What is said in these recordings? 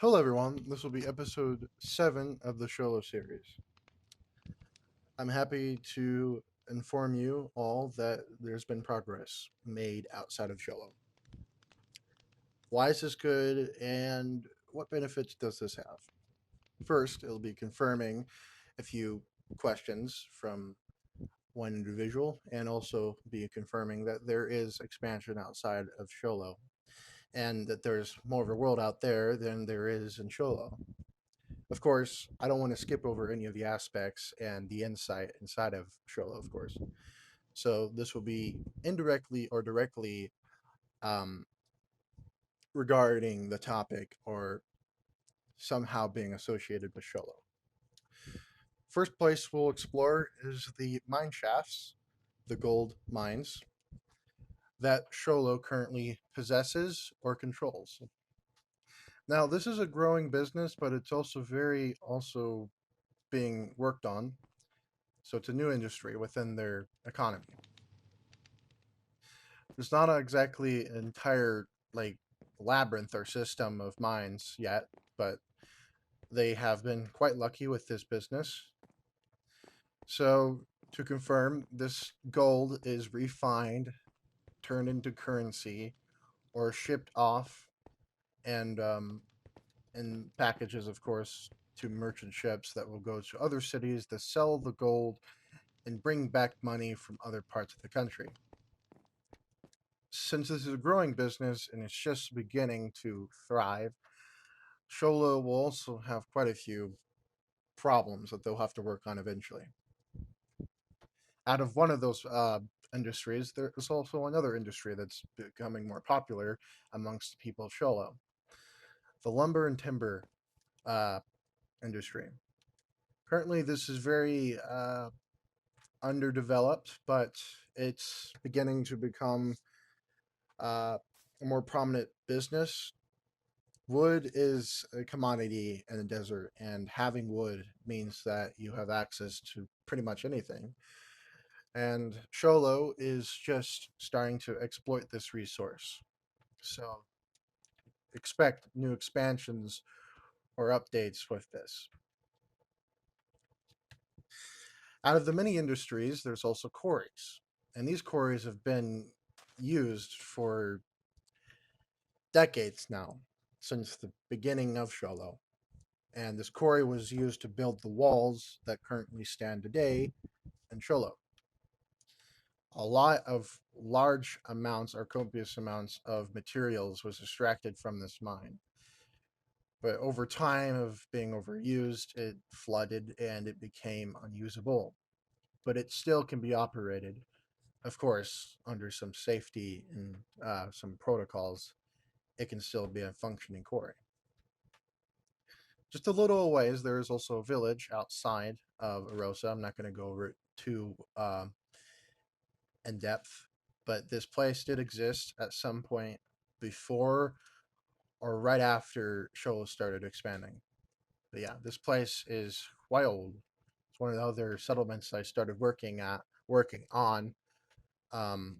Hello, everyone. This will be episode 7 of the Sholo series. I'm happy to inform you all that there's been progress made outside of Sholo. Why is this good and what benefits does this have? First, it'll be confirming a few questions from one individual and also be confirming that there is expansion outside of Sholo and that there's more of a world out there than there is in Sholo. Of course, I don't want to skip over any of the aspects and the insight inside of Sholo, of course. So this will be indirectly or directly um, regarding the topic or somehow being associated with Sholo. First place we'll explore is the mine shafts, the gold mines that Sholo currently possesses or controls. Now, this is a growing business, but it's also being worked on. So it's a new industry within their economy. There's not exactly an entire like labyrinth or system of mines yet, but they have been quite lucky with this business. So to confirm, this gold is refined, turned into currency, or shipped off and in packages, of course, to merchant ships that will go to other cities to sell the gold and bring back money from other parts of the country. Since this is a growing business and it's just beginning to thrive, Sholo will also have quite a few problems that they'll have to work on eventually. Out of one of those industries, there is also another industry that's becoming more popular amongst the people of Sholo, the lumber and timber uh, industry. Currently, this is very underdeveloped, but it's beginning to become a more prominent business. Wood is a commodity in the desert, and having wood means that you have access to pretty much anything. And Sholo is just starting to exploit this resource. So expect new expansions or updates with this. Out of the many industries, there's also quarries. And these quarries have been used for decades now, since the beginning of Sholo. And this quarry was used to build the walls that currently stand today in Sholo. A lot of large amounts or copious amounts of materials was extracted from this mine. But over time of being overused, it flooded and it became unusable. But it still can be operated, of course, under some safety and some protocols. It can still be a functioning quarry. Just a little ways, there is also a village outside of Arosa. I'm not going to go over it too in depth, but this place did exist at some point before or right after Sholo started expanding. But yeah, this place is quite old. It's one of the other settlements I started working on um,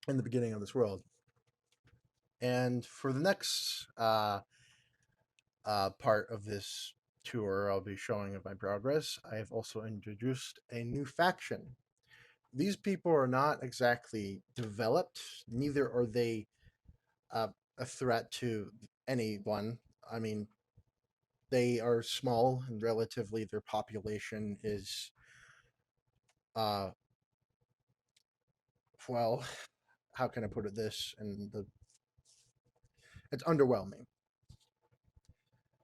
in the beginning of this world. And for the next part of this tour, I'll be showing of my progress. I have also introduced a new faction. These people are not exactly developed, neither are they uh, a threat to anyone. I mean, they are small and relatively their population is, uh, well, how can I put it this? And it's underwhelming.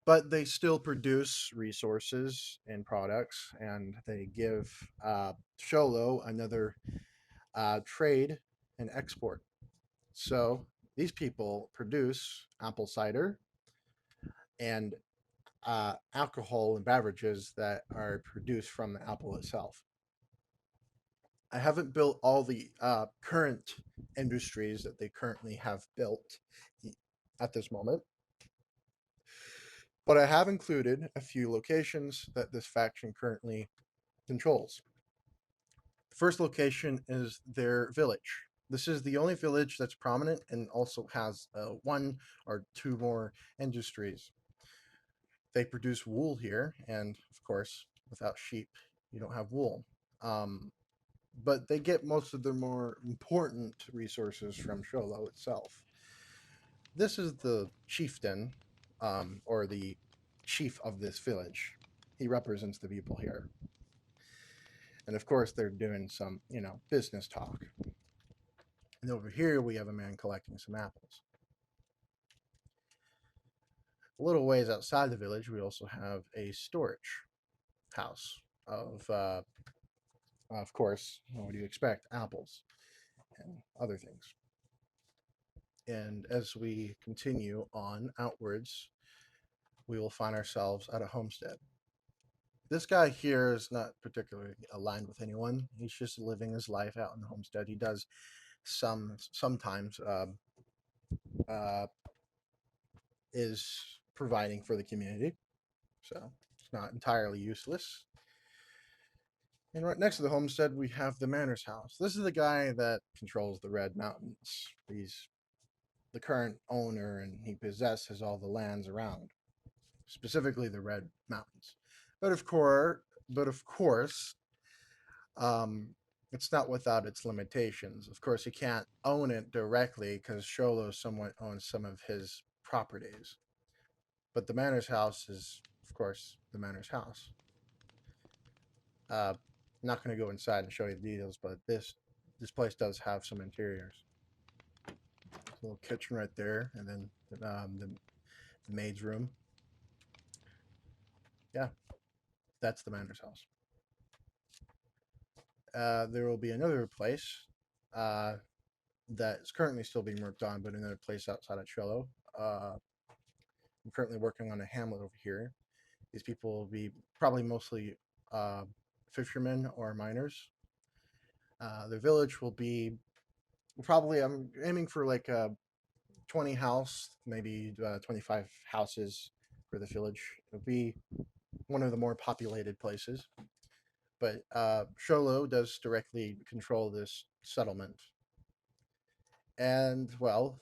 But they still produce resources and products, and they give Sholo another trade and export. So these people produce apple cider and alcohol and beverages that are produced from the apple itself. I haven't built all the current industries that they currently have built at this moment, but I have included a few locations that this faction currently controls. The first location is their village. This is the only village that's prominent and also has one or two more industries. They produce wool here, and of course, without sheep, you don't have wool. Um, but they get most of their more important resources from Sholo itself. This is the chieftain, or the chief of this village. He represents the people here. And of course, they're doing some, business talk. And over here, we have a man collecting some apples. A little ways outside the village, we also have a storage house of course, what do you expect? Apples and other things. And as we continue on outwards, we will find ourselves at a homestead. This guy here is not particularly aligned with anyone. He's just living his life out in the homestead. He does sometimes uh, is providing for the community, so it's not entirely useless. And right next to the homestead, we have the Manor's house. This is the guy that controls the Red Mountains. He's the current owner, and he possesses all the lands around, specifically the Red Mountains. But of course, um, it's not without its limitations. Of course, he can't own it directly because Sholo somewhat owns some of his properties. But the Manor's house is, of course, the Manor's house. I'm not going to go inside and show you the details, but this place does have some interiors. A little kitchen right there, and then the maid's room. Yeah, that's the Manor's house. There will be another place that is currently still being worked on, but another place outside of Sholo. I'm currently working on a hamlet over here. These people will be probably mostly uh, fishermen or miners. The village will be probably, I'm aiming for like a 20 house, maybe 25 houses for the village. It'll be one of the more populated places. But Sholo does directly control this settlement. And, well,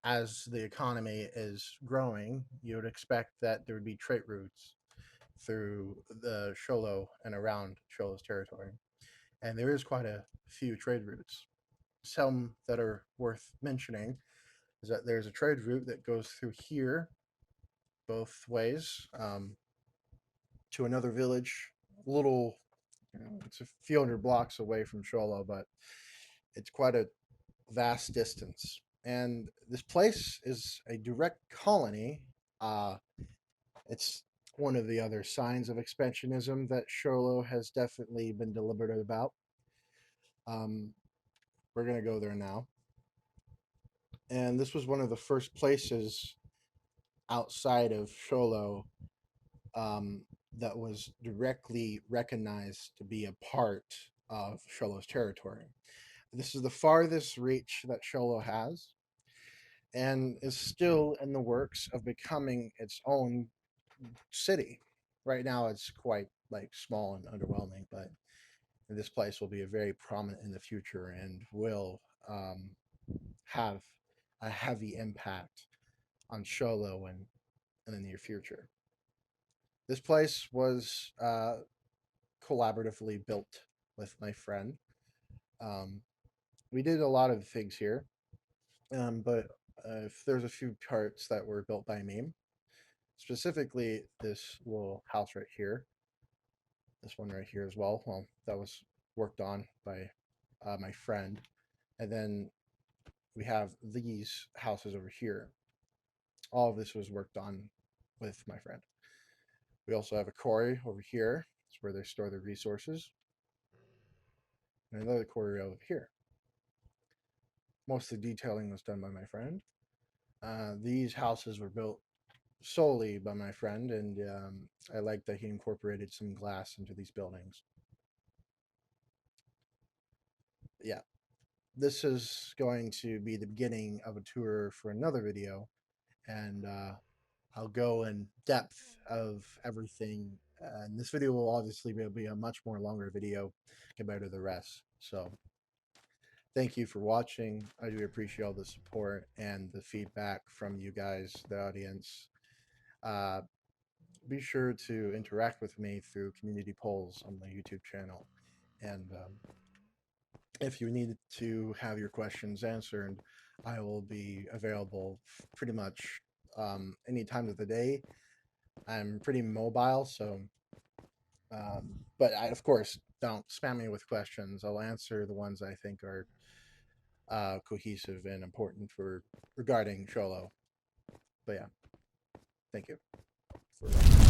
as the economy is growing, you would expect that there would be trade routes through the Sholo and around Sholo's territory. And there is quite a few trade routes. Some that are worth mentioning is that there's a trade route that goes through here both ways, to another village, a little, it's a few hundred blocks away from Sholo, but it's quite a vast distance. And this place is a direct colony. It's one of the other signs of expansionism that Sholo has definitely been deliberate about. Um, we're going to go there now. And this was one of the first places outside of Sholo, that was directly recognized to be a part of Sholo's territory. This is the farthest reach that Sholo has, and is still in the works of becoming its own city. Right now, it's quite like small and underwhelming, but this place will be a very prominent in the future and will have a heavy impact on Sholo in the near future. This place was collaboratively built with my friend. Um, we did a lot of things here, but if there's a few parts that were built by me, specifically this little house right here, this one right here as well. Well, that was worked on by my friend, and then we have these houses over here. All of this was worked on with my friend. We also have a quarry over here. It's where they store their resources. And another quarry over here. Most of the detailing was done by my friend. These houses were built solely by my friend, and I like that he incorporated some glass into these buildings. Yeah, this is going to be the beginning of a tour for another video, and I'll go in depth of everything. And this video will obviously be a much more longer video compared to the rest. So thank you for watching. I do appreciate all the support and the feedback from you guys, the audience. Uh, be sure to interact with me through community polls on my YouTube channel. And if you need to have your questions answered, I will be available pretty much any time of the day. I'm pretty mobile, so but I, of course, don't spam me with questions. I'll answer the ones I think are cohesive and important for regarding Sholo. But yeah, thank you for watching.